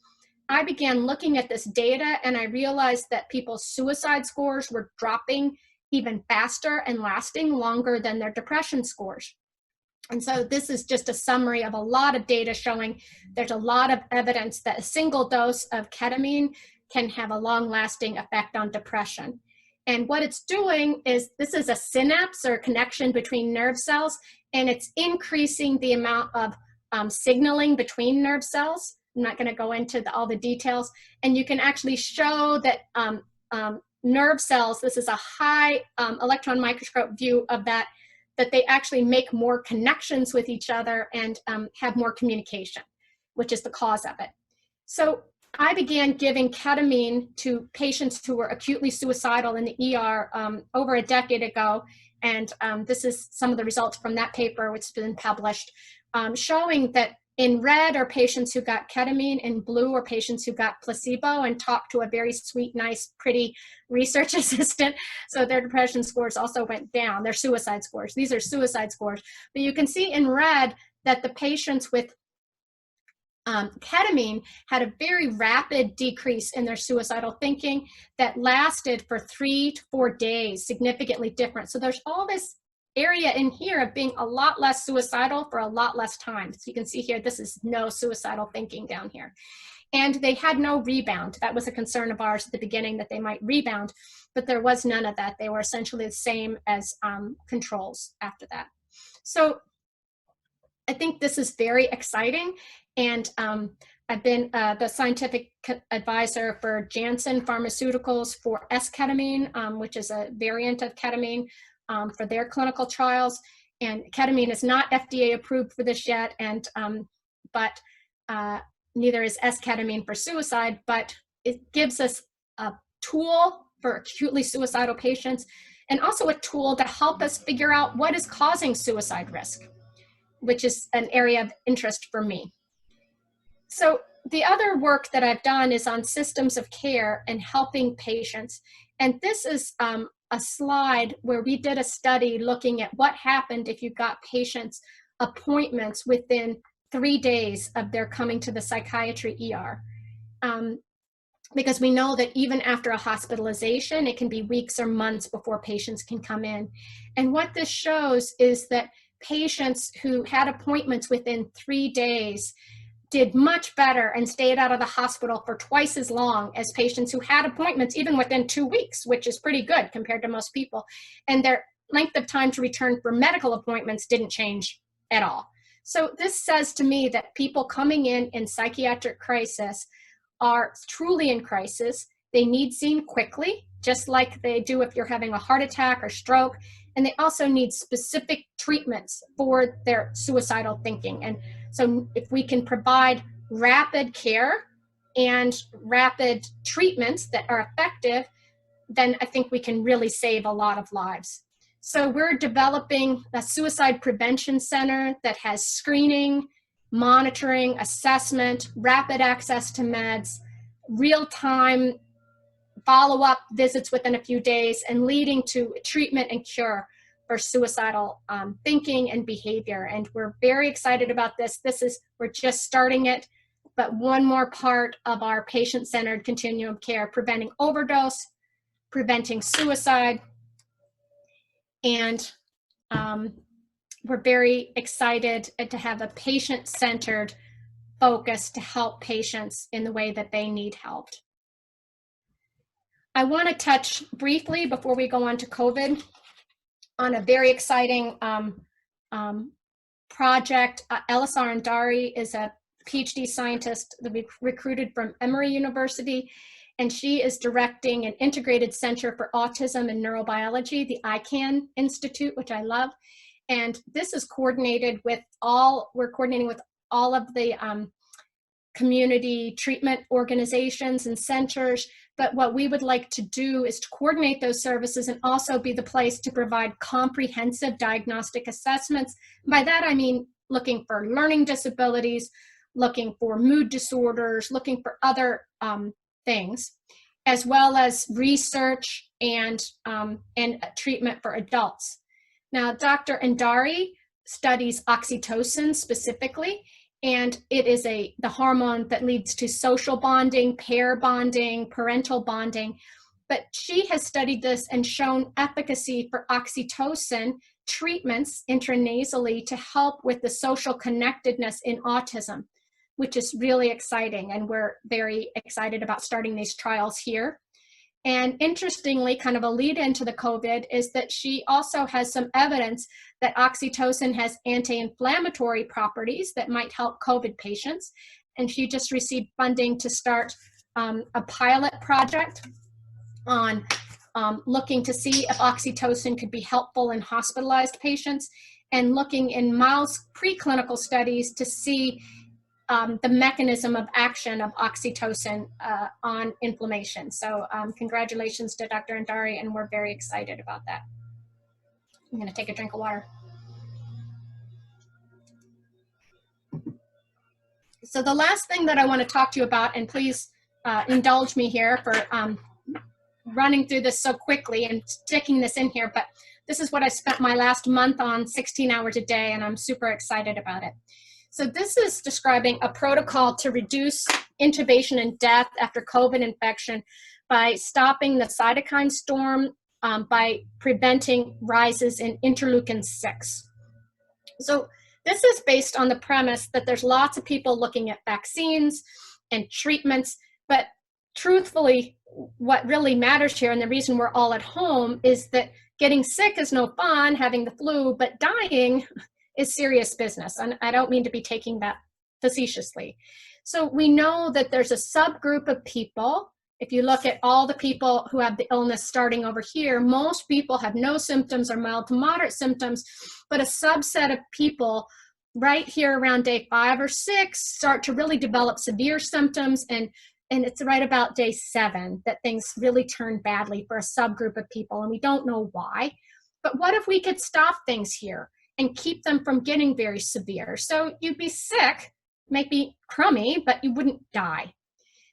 I began looking at this data, and I realized that people's suicide scores were dropping even faster and lasting longer than their depression scores. And so this is just a summary of a lot of data showing there's a lot of evidence that a single dose of ketamine can have a long-lasting effect on depression. And what it's doing is, this is a synapse or connection between nerve cells, and it's increasing the amount of signaling between nerve cells. I'm not going to go into all the details. And you can actually show that nerve cells, this is a high electron microscope view of that they actually make more connections with each other and have more communication, which is the cause of it. So I began giving ketamine to patients who were acutely suicidal in the ER over a decade ago. And this is some of the results from that paper, which has been published, showing that in red are patients who got ketamine, in blue are patients who got placebo and talked to a very sweet, nice, pretty research assistant. So their depression scores also went down, their suicide scores. These are suicide scores. But you can see in red that the patients with ketamine had a very rapid decrease in their suicidal thinking that lasted for 3 to 4 days, significantly different. So there's all this area in here of being a lot less suicidal for a lot less time. So you can see here, this is no suicidal thinking down here. And they had no rebound. That was a concern of ours at the beginning, that they might rebound, but there was none of that. They were essentially the same as controls after that. So I think this is very exciting. And I've been the scientific advisor for Janssen Pharmaceuticals for S-ketamine, which is a variant of ketamine, for their clinical trials. And ketamine is not FDA approved for this yet, and but neither is S-ketamine for suicide, but it gives us a tool for acutely suicidal patients, and also a tool to help us figure out what is causing suicide risk, which is an area of interest for me. So the other work that I've done is on systems of care and helping patients. And this is a slide where we did a study looking at what happened if you got patients appointments within 3 days of their coming to the psychiatry ER. Because we know that even after a hospitalization, it can be weeks or months before patients can come in. And what this shows is that patients who had appointments within 3 days did much better and stayed out of the hospital for twice as long as patients who had appointments even within 2 weeks, which is pretty good compared to most people. And their length of time to return for medical appointments didn't change at all. So this says to me that people coming in psychiatric crisis are truly in crisis. They need seen quickly, just like they do if you're having a heart attack or stroke. And they also need specific treatments for their suicidal thinking. And so if we can provide rapid care and rapid treatments that are effective, then I think we can really save a lot of lives. So we're developing a suicide prevention center that has screening, monitoring, assessment, rapid access to meds, real-time follow-up visits within a few days, and leading to treatment and cure for suicidal thinking and behavior. And we're very excited about this. We're just starting it, but one more part of our patient-centered continuum of care, preventing overdose, preventing suicide, and we're very excited to have a patient-centered focus to help patients in the way that they need help. I want to touch briefly before we go on to COVID on a very exciting project. Elisar Andari is a PhD scientist that we recruited from Emory University, and she is directing an integrated center for autism and neurobiology, the ICANN Institute, which I love. And this is coordinated with we're coordinating with all of the community treatment organizations and centers. But what we would like to do is to coordinate those services and also be the place to provide comprehensive diagnostic assessments. By that, I mean looking for learning disabilities, looking for mood disorders, looking for other things, as well as research and treatment for adults. Now, Dr. Andari studies oxytocin specifically, and it is the hormone that leads to social bonding, pair bonding, parental bonding. But she has studied this and shown efficacy for oxytocin treatments intranasally to help with the social connectedness in autism, which is really exciting. And we're very excited about starting these trials here. And interestingly, kind of a lead into the COVID is that she also has some evidence that oxytocin has anti-inflammatory properties that might help COVID patients. And she just received funding to start a pilot project on looking to see if oxytocin could be helpful in hospitalized patients, and looking in mouse preclinical studies to see the mechanism of action of oxytocin on inflammation. So congratulations to Dr. Andari, and we're very excited about that. I'm gonna take a drink of water. So the last thing that I want to talk to you about, and please indulge me here for running through this so quickly and sticking this in here, but this is what I spent my last month on, 16 hours a day, and I'm super excited about it. So this is describing a protocol to reduce intubation and death after COVID infection by stopping the cytokine storm by preventing rises in interleukin-6. So this is based on the premise that there's lots of people looking at vaccines and treatments, but truthfully, what really matters here, and the reason we're all at home, is that getting sick is no fun, having the flu, but dying is serious business. And I don't mean to be taking that facetiously. So we know that there's a subgroup of people. If you look at all the people who have the illness starting over here, most people have no symptoms or mild to moderate symptoms, but a subset of people right here around day 5 or 6 start to really develop severe symptoms, and it's right about day 7 that things really turn badly for a subgroup of people, and we don't know why. But what if we could stop things here and keep them from getting very severe? So you'd be sick, maybe crummy, but you wouldn't die.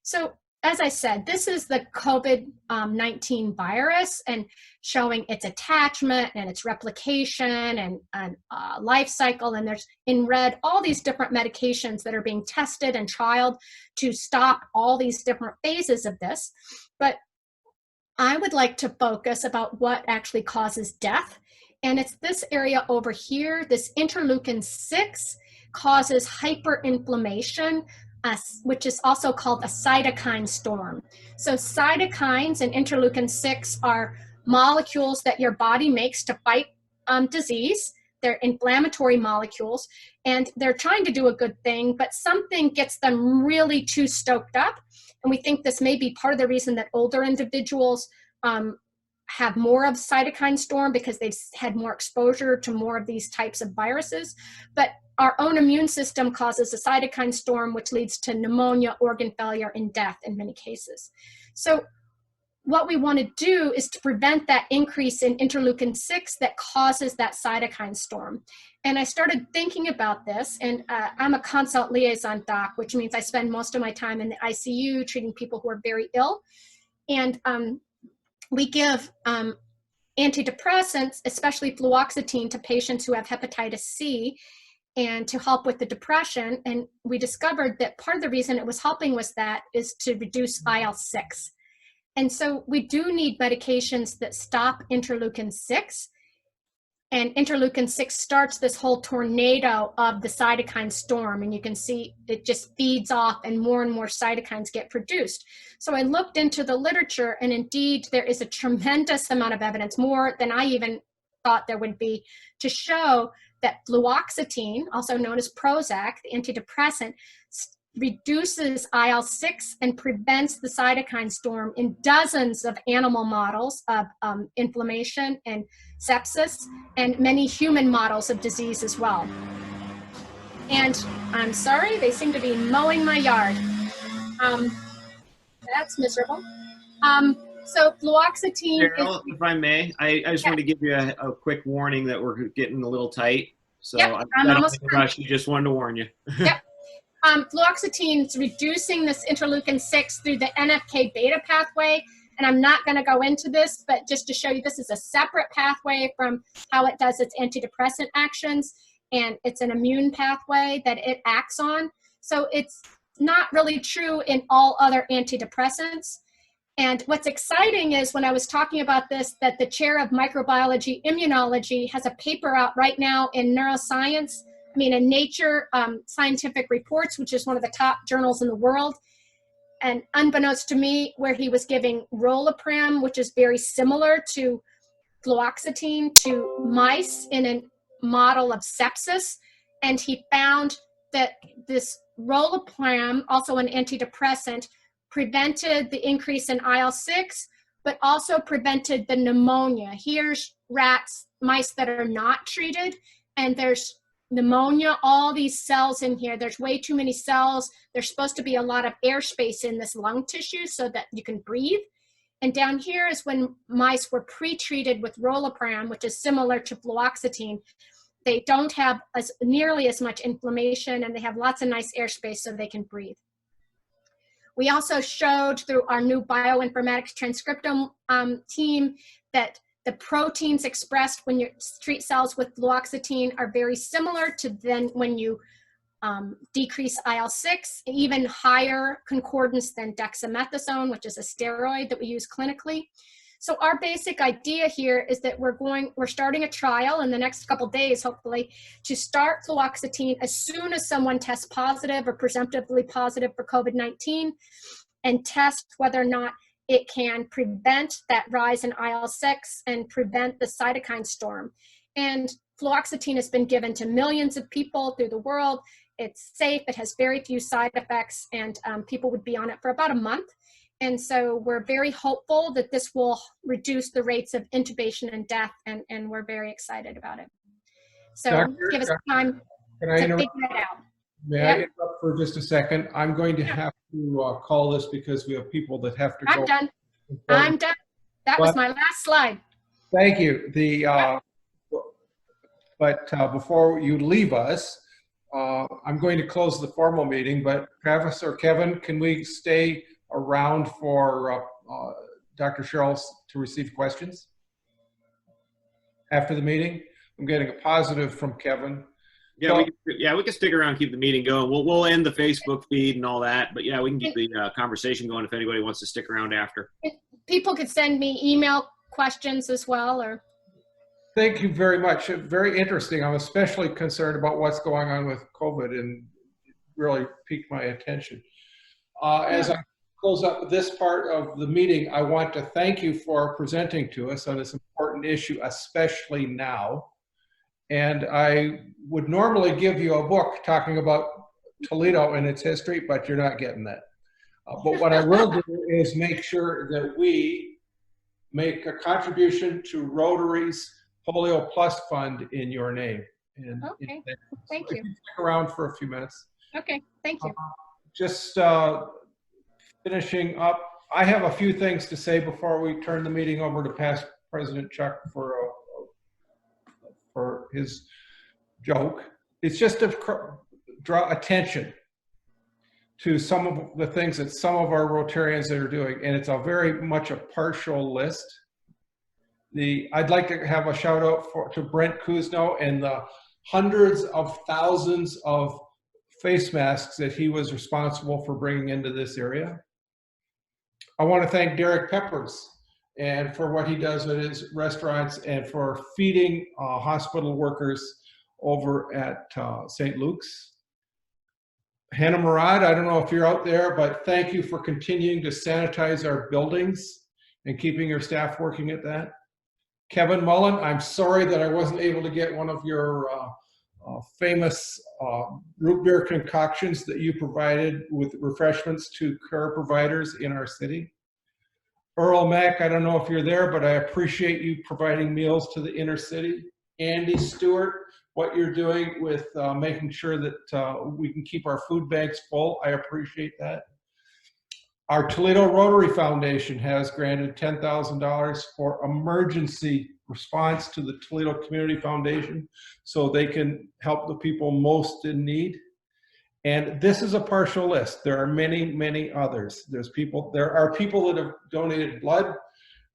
So as I said, this is the COVID-19 virus, and showing its attachment and its replication and life cycle. And there's in red all these different medications that are being tested and trialed to stop all these different phases of this. But I would like to focus about what actually causes death. And it's this area over here. This interleukin-6 causes hyperinflammation, which is also called a cytokine storm. So cytokines and interleukin-6 are molecules that your body makes to fight disease. They're inflammatory molecules, and they're trying to do a good thing, but something gets them really too stoked up. And we think this may be part of the reason that older individuals have more of cytokine storm, because they've had more exposure to more of these types of viruses. But our own immune system causes a cytokine storm, which leads to pneumonia, organ failure, and death in many cases. So what we want to do is to prevent that increase in interleukin-6 that causes that cytokine storm. And I started thinking about this, and I'm a consult liaison doc, which means I spend most of my time in the ICU treating people who are very ill. And we give antidepressants, especially fluoxetine, to patients who have hepatitis C, and to help with the depression. And we discovered that part of the reason it was helping with that is to reduce IL-6. And so we do need medications that stop interleukin-6. And interleukin-6 starts this whole tornado of the cytokine storm. And you can see it just feeds off, and more cytokines get produced. So I looked into the literature, and indeed there is a tremendous amount of evidence, more than I even thought there would be, to show that fluoxetine, also known as Prozac, the antidepressant, reduces IL-6 and prevents the cytokine storm in dozens of animal models of inflammation and sepsis, and many human models of disease as well. And I'm sorry, they seem to be mowing my yard. That's miserable. So fluoxetine. Cheryl, if I may, I just want to give you a quick warning that we're getting a little tight. So Yep, I don't rush you, just wanted to warn you. Yep. Fluoxetine is reducing this interleukin-6 through the NFK beta pathway. And I'm not going to go into this, but just to show you, this is a separate pathway from how it does its antidepressant actions. And it's an immune pathway that it acts on. So it's not really true in all other antidepressants. And what's exciting is, when I was talking about this, that the chair of microbiology immunology has a paper out right now in Neuroscience, in Nature Scientific Reports, which is one of the top journals in the world. And unbeknownst to me, where he was giving Rolopram, which is very similar to fluoxetine, to mice in a model of sepsis. And he found that this Rolopram, also an antidepressant, prevented the increase in IL-6, but also prevented the pneumonia. Here's mice that are not treated, and there's pneumonia, all these cells in here. There's way too many cells. There's supposed to be a lot of airspace in this lung tissue so that you can breathe. And down here is when mice were pre-treated with Rolopram, which is similar to fluoxetine. They don't have nearly as much inflammation, and they have lots of nice airspace so they can breathe. We also showed through our new bioinformatics transcriptome team that the proteins expressed when you treat cells with fluoxetine are very similar to then when you decrease IL-6, even higher concordance than dexamethasone, which is a steroid that we use clinically. So our basic idea here is that we're starting a trial in the next couple days, hopefully, to start fluoxetine as soon as someone tests positive or presumptively positive for COVID-19, and test whether or not it can prevent that rise in IL-6 and prevent the cytokine storm. And fluoxetine has been given to millions of people through the world. It's safe, it has very few side effects, and people would be on it for about a month. And so we're very hopeful that this will reduce the rates of intubation and death, and we're very excited about it. So give us time to figure it out. May I interrupt for just a second? I'm going to have to call this because we have people that have to go. I'm done. I'm done. That was my last slide. Thank you. But before you leave us, I'm going to close the formal meeting, but Travis or Kevin, can we stay around for Dr. Cheryl to receive questions after the meeting? I'm getting a positive from Kevin. Yeah, we can stick around, keep the meeting going. We'll end the Facebook feed and all that, but yeah, we can keep the conversation going if anybody wants to stick around after. People could send me email questions as well, or. Thank you very much. Very interesting. I'm especially concerned about what's going on with COVID, and really piqued my attention. As I close up this part of the meeting, I want to thank you for presenting to us on this important issue, especially now. And I would normally give you a book talking about Toledo and its history, but you're not getting that. But what I will do is make sure that we make a contribution to Rotary's Polio Plus Fund in your name. And okay, thank you. Stick around for a few minutes. Okay, thank you. Just finishing up, I have a few things to say before we turn the meeting over to past President Chuck for his joke. It's just to draw attention to some of the things that some of our Rotarians are doing, and it's a very much a partial list. I'd like to have a shout out to Brent Kuzno and the hundreds of thousands of face masks that he was responsible for bringing into this area. I want to thank Derek Peppers and for what he does at his restaurants and for feeding hospital workers over at St. Luke's. Hannah Murad, I don't know if you're out there, but thank you for continuing to sanitize our buildings and keeping your staff working at that. Kevin Mullen, I'm sorry that I wasn't able to get one of your famous root beer concoctions that you provided with refreshments to care providers in our city. Earl Mack, I don't know if you're there, but I appreciate you providing meals to the inner city. Andy Stewart, what you're doing with making sure that we can keep our food banks full, I appreciate that. Our Toledo Rotary Foundation has granted $10,000 for emergency response to the Toledo Community Foundation so they can help the people most in need. And this is a partial list. There are many, many others. There are people that have donated blood,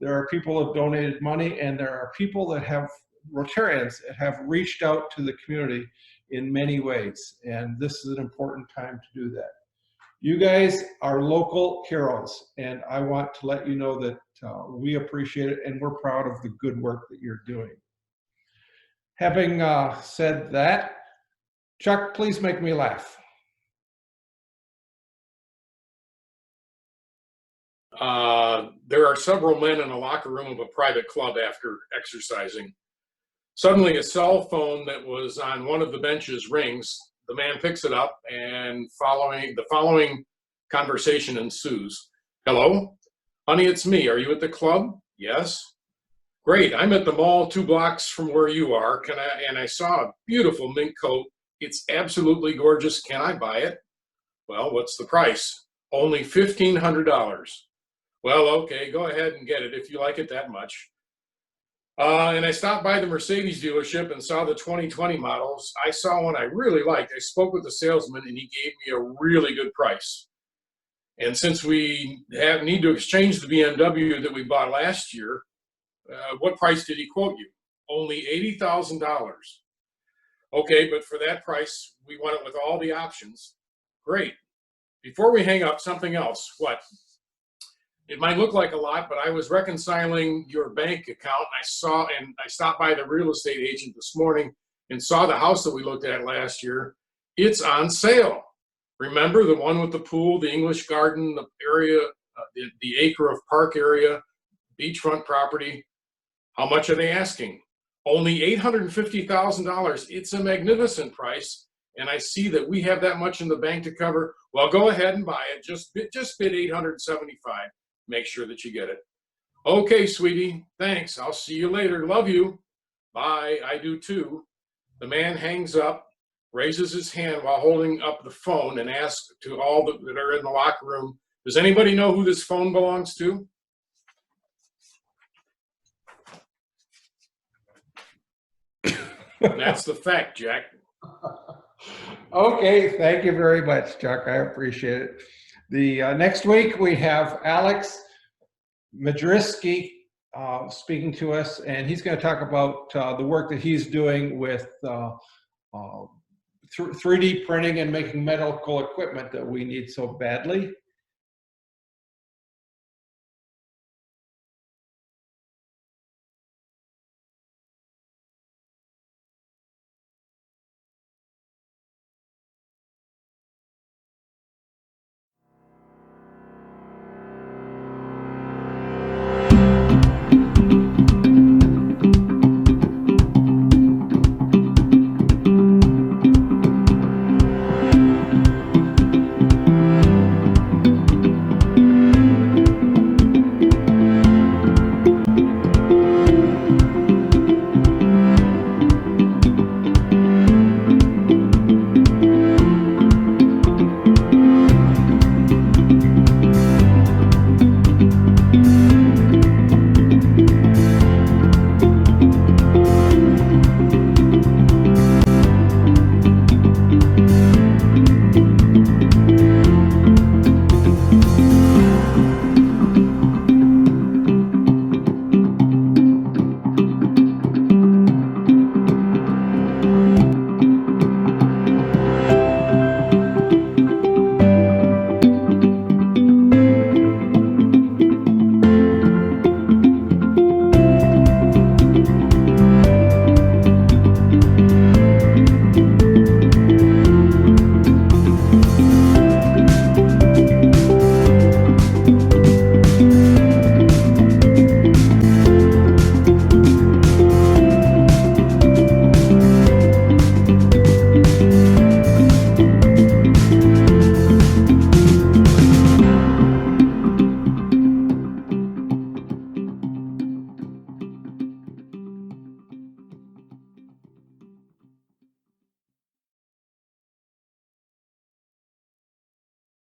there are people that have donated money, and there are people that have, Rotarians, that have reached out to the community in many ways. And this is an important time to do that. You guys are local heroes, and I want to let you know that we appreciate it and we're proud of the good work that you're doing. Having said that, Chuck, please make me laugh. There are several men in a locker room of a private club after exercising. Suddenly a cell phone that was on one of the benches rings. The man picks it up, and the following conversation ensues. Hello? Honey, it's me. Are you at the club? Yes. Great. I'm at the mall 2 blocks from where you are. And I saw a beautiful mink coat. It's absolutely gorgeous. Can I buy it? Well, what's the price? Only $1,500. Well, okay, go ahead and get it if you like it that much. And I stopped by the Mercedes dealership and saw the 2020 models. I saw one I really liked. I spoke with the salesman and he gave me a really good price. And since we need to exchange the BMW that we bought last year, what price did he quote you? Only $80,000. Okay, but for that price, we want it with all the options. Great. Before we hang up, something else. What? It might look like a lot, but I was reconciling your bank account. And I stopped by the real estate agent this morning and saw the house that we looked at last year. It's on sale. Remember the one with the pool, the English garden, the area, the acre of park area, beachfront property. How much are they asking? Only $850,000. It's a magnificent price. And I see that we have that much in the bank to cover. Well, go ahead and buy it. Just bid $875. Make sure that you get it. Okay, sweetie. Thanks. I'll see you later. Love you. Bye. I do too. The man hangs up, raises his hand while holding up the phone, and asks to all that are in the locker room, does anybody know who this phone belongs to? That's the fact, Jack. Okay, thank you very much, Chuck. I appreciate it. The next week we have Alex Madrisky speaking to us, and he's going to talk about the work that he's doing with 3D printing and making medical equipment that we need so badly.